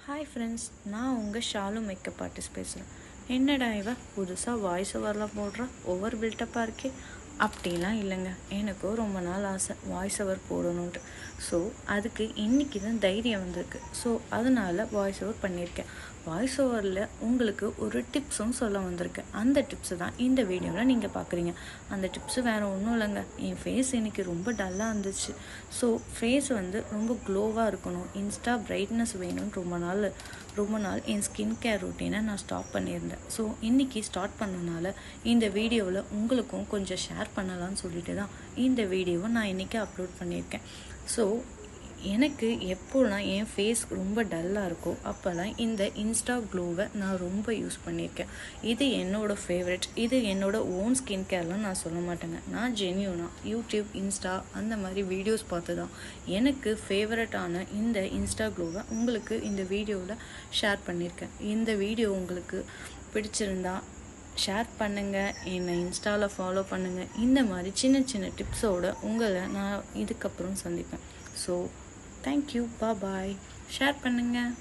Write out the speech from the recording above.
Hi friends, நான் உங்கள் Shalu makeup artist பேசுகிறேன். என்னடா இவ புதுசாக வாய்ஸ் ஓவர்லாம் போடுறா, ஓவர் பில்டப்பாக இருக்கே? அப்படிலாம் இல்லைங்க. எனக்கும் ரொம்ப நாள் ஆசை வாய்ஸ் ஓவர் போடணுன்ட்டு. ஸோ அதுக்கு இன்றைக்கி தான் தைரியம் வந்திருக்கு. ஸோ அதனால் வாய்ஸ் ஓவர் பண்ணியிருக்கேன். வாய்ஸ் ஓவரில் உங்களுக்கு ஒரு டிப்ஸும் சொல்ல வந்திருக்கேன். அந்த டிப்ஸு தான் இந்த வீடியோவில் நீங்கள் பார்க்குறீங்க. அந்த டிப்ஸு வேறு ஒன்றும் இல்லைங்க. என் ஃபேஸ் இன்றைக்கி ரொம்ப டல்லாக இருந்துச்சு. ஸோ ஃபேஸ் ரொம்ப க்ளோவாக இருக்கணும், இன்ஸ்டா பிரைட்னஸ் வேணும்னு ரொம்ப நாள் என் ஸ்கின் கேர் ரொட்டீனை நான் ஸ்டாப் பண்ணியிருந்தேன். ஸோ இன்றைக்கி ஸ்டார்ட் பண்ணனால இந்த வீடியோவில் உங்களுக்கும் கொஞ்சம் ஷேர் பண்ணலான்னு சொல்லிட்டு தான் இந்த வீடியோவை நான் இன்றைக்கி அப்லோட் பண்ணியிருக்கேன். ஸோ எனக்கு எப்போலாம் என் ஃபேஸ் ரொம்ப டல்லாக இருக்கோ அப்போல்லாம் இந்த இன்ஸ்டா க்ளோவை நான் ரொம்ப யூஸ் பண்ணியிருக்கேன். இது என்னோடய ஃபேவரெட். இது என்னோடய ஓன் ஸ்கின் கேர்லாம் நான் சொல்ல மாட்டேங்க. நான் ஜென்யூனாக யூடியூப், இன்ஸ்டா அந்த மாதிரி வீடியோஸ் பார்த்து தான் எனக்கு ஃபேவரட்டான இந்த இன்ஸ்டா க்ளோவை உங்களுக்கு இந்த வீடியோவில் ஷேர் பண்ணியிருக்கேன். இந்த வீடியோ உங்களுக்கு பிடிச்சிருந்தா ஷேர் பண்ணுங்கள், என்னை இன்ஸ்டாவில் ஃபாலோ பண்ணுங்கள். இந்த மாதிரி சின்ன சின்ன டிப்ஸோடு உங்களை நான் இதுக்கப்புறம் சந்திப்பேன். ஸோ தேங்க்யூ, பாய். ஷேர் பண்ணுங்கள்.